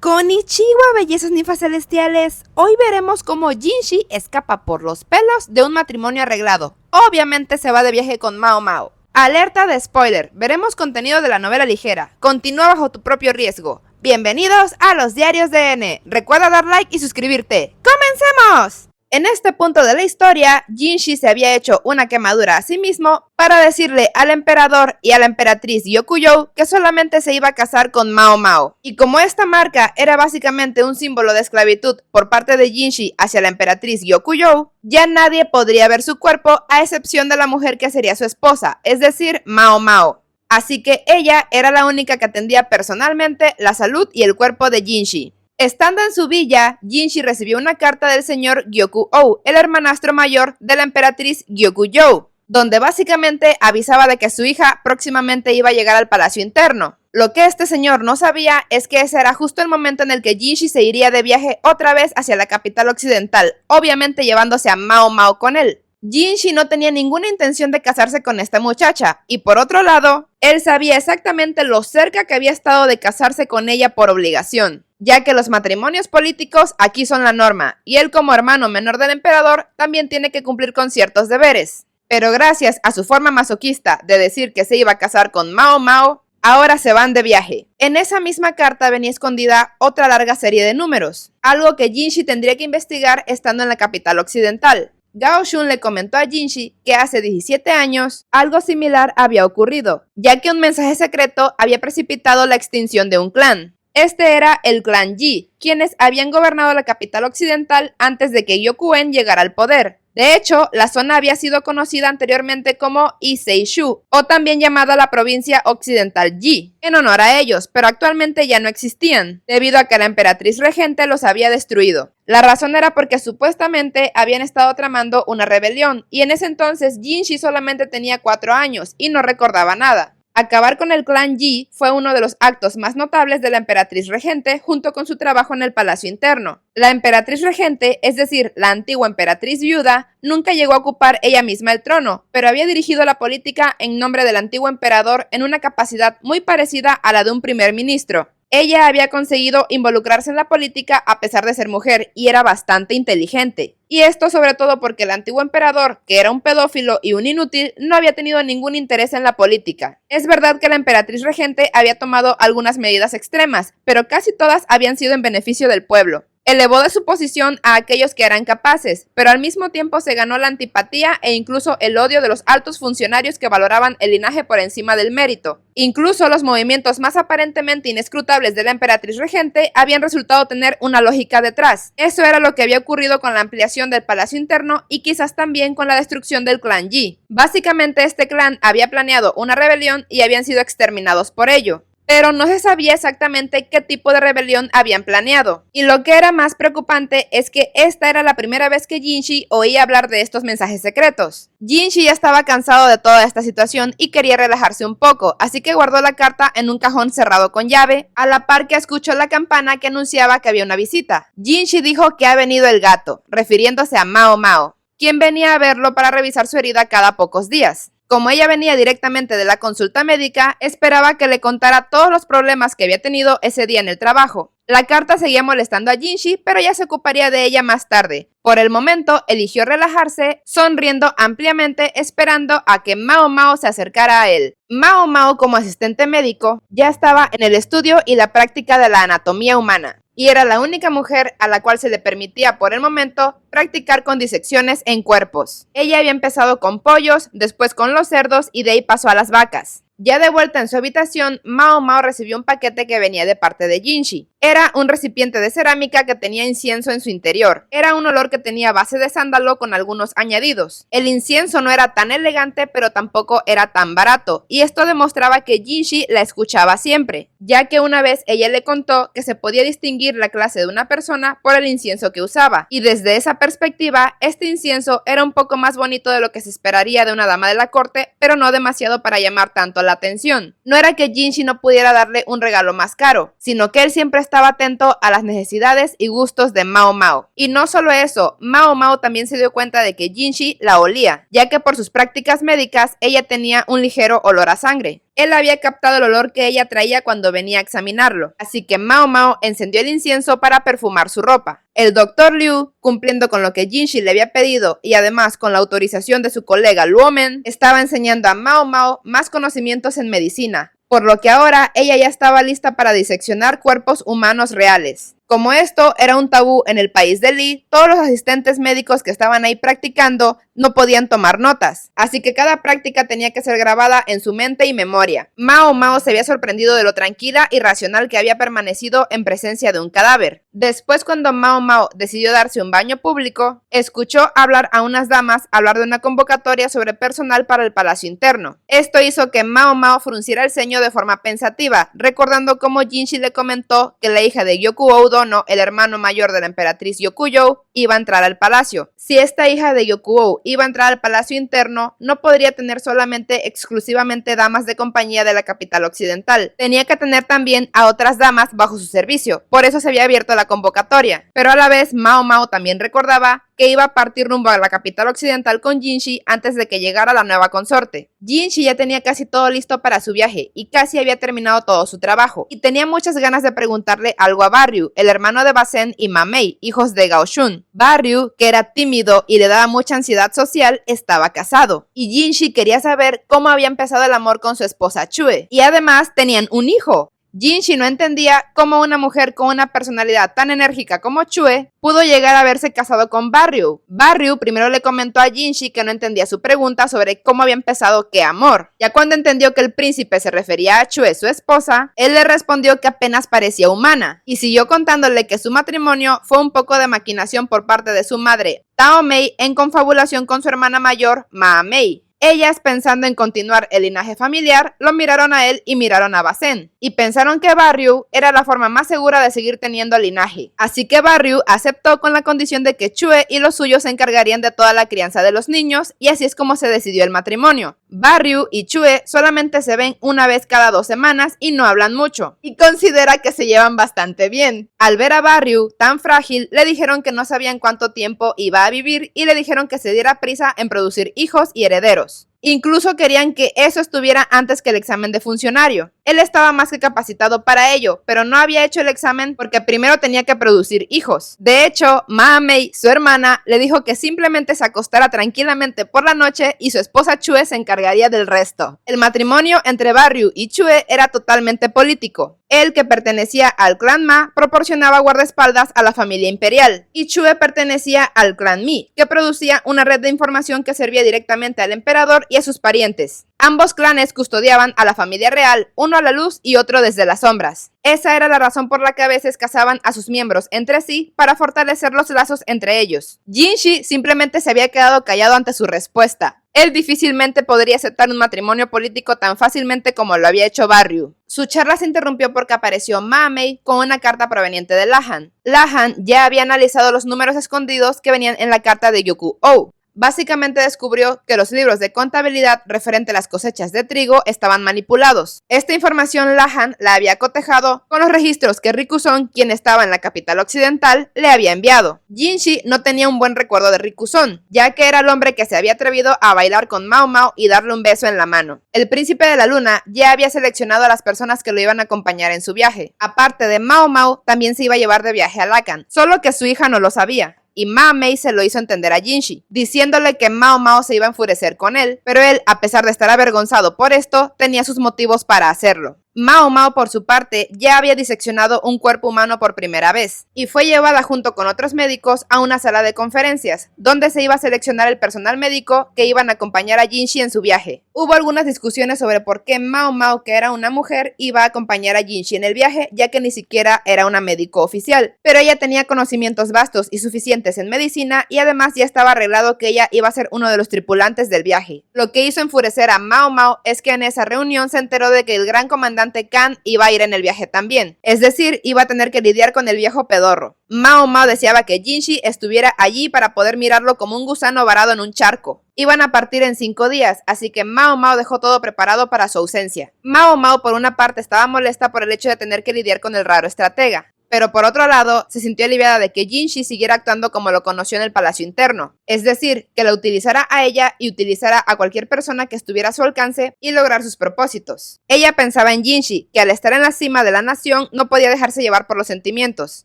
Konnichiwa, bellezas ninfas celestiales. Hoy veremos cómo Jinshi escapa por los pelos de un matrimonio arreglado. Obviamente se va de viaje con Mao Mao. Alerta de spoiler, veremos contenido de la novela ligera. Continúa bajo tu propio riesgo. Bienvenidos a los diarios de N. Recuerda dar like y suscribirte. ¡Comencemos! En este punto de la historia, Jinshi se había hecho una quemadura a sí mismo para decirle al emperador y a la emperatriz Gyokujou que solamente se iba a casar con Mao Mao. Y como esta marca era básicamente un símbolo de esclavitud por parte de Jinshi hacia la emperatriz Gyokujou, ya nadie podría ver su cuerpo a excepción de la mujer que sería su esposa, es decir, Mao Mao. Así que ella era la única que atendía personalmente la salud y el cuerpo de Jinshi. Estando en su villa, Jinshi recibió una carta del señor Gyokujou, el hermanastro mayor de la emperatriz Gyokujou, donde básicamente avisaba de que su hija próximamente iba a llegar al palacio interno. Lo que este señor no sabía es que ese era justo el momento en el que Jinshi se iría de viaje otra vez hacia la capital occidental, obviamente llevándose a Mao Mao con él. Jinshi no tenía ninguna intención de casarse con esta muchacha, y por otro lado, él sabía exactamente lo cerca que había estado de casarse con ella por obligación, ya que los matrimonios políticos aquí son la norma, y él como hermano menor del emperador también tiene que cumplir con ciertos deberes. Pero gracias a su forma masoquista de decir que se iba a casar con Mao Mao, ahora se van de viaje. En esa misma carta venía escondida otra larga serie de números, algo que Jinshi tendría que investigar estando en la capital occidental. Gao Shun le comentó a Jinshi que hace 17 años algo similar había ocurrido, ya que un mensaje secreto había precipitado la extinción de un clan. Este era el clan Yi, quienes habían gobernado la capital occidental antes de que Gyokuen llegara al poder. De hecho, la zona había sido conocida anteriormente como Issei-shu, o también llamada la provincia occidental Yi, en honor a ellos, pero actualmente ya no existían, debido a que la emperatriz regente los había destruido. La razón era porque supuestamente habían estado tramando una rebelión, y en ese entonces Jinshi solamente tenía 4 años y no recordaba nada. Acabar con el clan Yi fue uno de los actos más notables de la emperatriz regente junto con su trabajo en el palacio interno. La emperatriz regente, es decir, la antigua emperatriz viuda, nunca llegó a ocupar ella misma el trono, pero había dirigido la política en nombre del antiguo emperador en una capacidad muy parecida a la de un primer ministro. Ella había conseguido involucrarse en la política a pesar de ser mujer y era bastante inteligente. Y esto sobre todo porque el antiguo emperador, que era un pedófilo y un inútil, no había tenido ningún interés en la política. Es verdad que la emperatriz regente había tomado algunas medidas extremas, pero casi todas habían sido en beneficio del pueblo. Elevó de su posición a aquellos que eran capaces, pero al mismo tiempo se ganó la antipatía e incluso el odio de los altos funcionarios que valoraban el linaje por encima del mérito. Incluso los movimientos más aparentemente inescrutables de la emperatriz regente habían resultado tener una lógica detrás. Eso era lo que había ocurrido con la ampliación del palacio interno y quizás también con la destrucción del clan Yi. Básicamente este clan había planeado una rebelión y habían sido exterminados por ello. Pero no se sabía exactamente qué tipo de rebelión habían planeado. Y lo que era más preocupante es que esta era la primera vez que Jinshi oía hablar de estos mensajes secretos. Jinshi ya estaba cansado de toda esta situación y quería relajarse un poco, así que guardó la carta en un cajón cerrado con llave, a la par que escuchó la campana que anunciaba que había una visita. Jinshi dijo que ha venido el gato, refiriéndose a Mao Mao, quien venía a verlo para revisar su herida cada pocos días. Como ella venía directamente de la consulta médica, esperaba que le contara todos los problemas que había tenido ese día en el trabajo. La carta seguía molestando a Jinshi, pero ya se ocuparía de ella más tarde. Por el momento, eligió relajarse, sonriendo ampliamente, esperando a que Mao Mao se acercara a él. Mao Mao, como asistente médico, ya estaba en el estudio y la práctica de la anatomía humana, y era la única mujer a la cual se le permitía por el momento practicar con disecciones en cuerpos. Ella había empezado con pollos, después con los cerdos y de ahí pasó a las vacas. Ya de vuelta en su habitación, Mao Mao recibió un paquete que venía de parte de Jinshi. Era un recipiente de cerámica que tenía incienso en su interior. Era un olor que tenía base de sándalo con algunos añadidos. El incienso no era tan elegante, pero tampoco era tan barato, y esto demostraba que Jinshi la escuchaba siempre, ya que una vez ella le contó que se podía distinguir la clase de una persona por el incienso que usaba, y desde esa perspectiva, este incienso era un poco más bonito de lo que se esperaría de una dama de la corte, pero no demasiado para llamar tanto la atención. No era que Jinshi no pudiera darle un regalo más caro, sino que él siempre estaba estaba atento a las necesidades y gustos de Mao Mao. Y no solo eso, Mao Mao también se dio cuenta de que Jinshi la olía, ya que por sus prácticas médicas ella tenía un ligero olor a sangre. Él había captado el olor que ella traía cuando venía a examinarlo, así que Mao Mao encendió el incienso para perfumar su ropa. El Dr. Liu, cumpliendo con lo que Jinshi le había pedido y además con la autorización de su colega Luomen, estaba enseñando a Mao Mao más conocimientos en medicina, por lo que ahora ella ya estaba lista para diseccionar cuerpos humanos reales. Como esto era un tabú en el país de Li, todos los asistentes médicos que estaban ahí practicando no podían tomar notas, así que cada práctica tenía que ser grabada en su mente y memoria. Mao Mao se había sorprendido de lo tranquila y racional que había permanecido en presencia de un cadáver. Después, cuando Mao Mao decidió darse un baño público, escuchó hablar a unas damas hablar de una convocatoria sobre personal para el palacio interno. Esto hizo que Mao Mao frunciera el ceño de forma pensativa, recordando cómo Jinshi le comentó que la hija de Gyokuo Dono, el hermano mayor de la emperatriz Yokuyou, iba a entrar al palacio. Si esta hija de Gyokuo iba a entrar al palacio interno, no podría tener solamente exclusivamente damas de compañía de la capital occidental. Tenía que tener también a otras damas bajo su servicio. Por eso se había abierto la convocatoria. Pero a la vez, Mao Mao también recordaba que iba a partir rumbo a la capital occidental con Jinshi antes de que llegara la nueva consorte. Jinshi ya tenía casi todo listo para su viaje y casi había terminado todo su trabajo, y tenía muchas ganas de preguntarle algo a Barryu, el hermano de Basen y Ma Mei, hijos de Gao Shun. Barryu, que era tímido y le daba mucha ansiedad social, estaba casado, y Jinshi quería saber cómo había empezado el amor con su esposa Chue, y además tenían un hijo. Jinshi no entendía cómo una mujer con una personalidad tan enérgica como Chue pudo llegar a haberse casado con Barryu. Barryu primero le comentó a Jinshi que no entendía su pregunta sobre cómo había empezado qué amor. Ya cuando entendió que el príncipe se refería a Chue, su esposa, él le respondió que apenas parecía humana, y siguió contándole que su matrimonio fue un poco de maquinación por parte de su madre, Tao Mei, en confabulación con su hermana mayor, Ma Mei. Ellas, pensando en continuar el linaje familiar, lo miraron a él y miraron a Basen, y pensaron que Barryu era la forma más segura de seguir teniendo linaje. Así que Barryu aceptó con la condición de que Chue y los suyos se encargarían de toda la crianza de los niños, y así es como se decidió el matrimonio. Barryu y Chue solamente se ven una vez cada 2 semanas y no hablan mucho, y considera que se llevan bastante bien. Al ver a Barryu tan frágil, le dijeron que no sabían cuánto tiempo iba a vivir y le dijeron que se diera prisa en producir hijos y herederos. Incluso querían que eso estuviera antes que el examen de funcionario. Él estaba más que capacitado para ello, pero no había hecho el examen porque primero tenía que producir hijos. De hecho, Ma Mei, su hermana, le dijo que simplemente se acostara tranquilamente por la noche y su esposa Chue se encargaría del resto. El matrimonio entre Barryu y Chue era totalmente político. Él, que pertenecía al clan Ma, proporcionaba guardaespaldas a la familia imperial, y Chue pertenecía al clan Mi, que producía una red de información que servía directamente al emperador y a sus parientes. Ambos clanes custodiaban a la familia real, uno a la luz y otro desde las sombras. Esa era la razón por la que a veces casaban a sus miembros entre sí para fortalecer los lazos entre ellos. Jinshi simplemente se había quedado callado ante su respuesta. Él difícilmente podría aceptar un matrimonio político tan fácilmente como lo había hecho Barryu. Su charla se interrumpió porque apareció Ma Mei con una carta proveniente de Lahan. Lahan ya había analizado los números escondidos que venían en la carta de Gyokuo. Básicamente descubrió que los libros de contabilidad referente a las cosechas de trigo estaban manipulados. Esta información Lahan la había cotejado con los registros que Rikuson, quien estaba en la capital occidental, le había enviado. Jinshi no tenía un buen recuerdo de Rikuson, ya que era el hombre que se había atrevido a bailar con Mao Mao y darle un beso en la mano. El príncipe de la luna ya había seleccionado a las personas que lo iban a acompañar en su viaje. Aparte de Mao Mao, también se iba a llevar de viaje a Lakan, solo que su hija no lo sabía. Y Ma Mei se lo hizo entender a Jinshi, diciéndole que Mao Mao se iba a enfurecer con él, pero él, a pesar de estar avergonzado por esto, tenía sus motivos para hacerlo. Mao Mao, por su parte, ya había diseccionado un cuerpo humano por primera vez, y fue llevada junto con otros médicos a una sala de conferencias, donde se iba a seleccionar el personal médico que iban a acompañar a Jinshi en su viaje. Hubo algunas discusiones sobre por qué Mao Mao, que era una mujer, iba a acompañar a Jinshi en el viaje, ya que ni siquiera era una médico oficial, pero ella tenía conocimientos vastos y suficientes en medicina, y además ya estaba arreglado que ella iba a ser uno de los tripulantes del viaje. Lo que hizo enfurecer a Mao Mao es que en esa reunión se enteró de que el gran comandante Khan iba a ir en el viaje también, es decir, iba a tener que lidiar con el viejo pedorro. Mao Mao deseaba que Jinshi estuviera allí para poder mirarlo como un gusano varado en un charco. Iban a partir en 5 días, así que Mao Mao dejó todo preparado para su ausencia. Mao Mao, por una parte, estaba molesta por el hecho de tener que lidiar con el raro estratega, Pero por otro lado, se sintió aliviada de que Jinshi siguiera actuando como lo conoció en el palacio interno, es decir, que la utilizara a ella y utilizara a cualquier persona que estuviera a su alcance y lograr sus propósitos. Ella pensaba en Jinshi, que al estar en la cima de la nación no podía dejarse llevar por los sentimientos.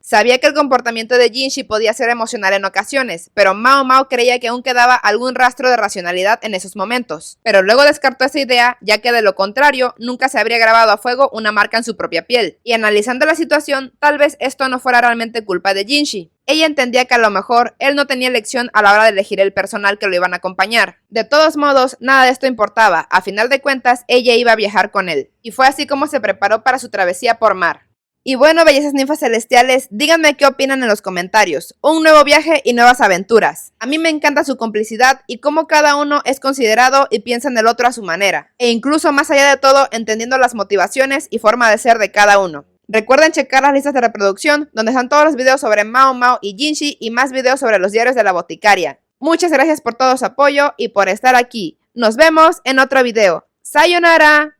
Sabía que el comportamiento de Jinshi podía ser emocional en ocasiones, pero Mao Mao creía que aún quedaba algún rastro de racionalidad en esos momentos. Pero luego descartó esa idea, ya que de lo contrario, nunca se habría grabado a fuego una marca en su propia piel. Y analizando la situación, tal vez esto no fuera realmente culpa de Jinshi. Ella entendía que a lo mejor él no tenía elección a la hora de elegir el personal que lo iban a acompañar. De todos modos, nada de esto importaba, a final de cuentas, ella iba a viajar con él. Y fue así como se preparó para su travesía por mar. Y bueno, bellezas ninfas celestiales, díganme qué opinan en los comentarios. Un nuevo viaje y nuevas aventuras. A mí me encanta su complicidad y cómo cada uno es considerado y piensa en el otro a su manera. E incluso más allá de todo, entendiendo las motivaciones y forma de ser de cada uno. Recuerden checar las listas de reproducción, donde están todos los videos sobre Mao Mao y Jinshi y más videos sobre los diarios de la boticaria. Muchas gracias por todo su apoyo y por estar aquí. Nos vemos en otro video. ¡Sayonara!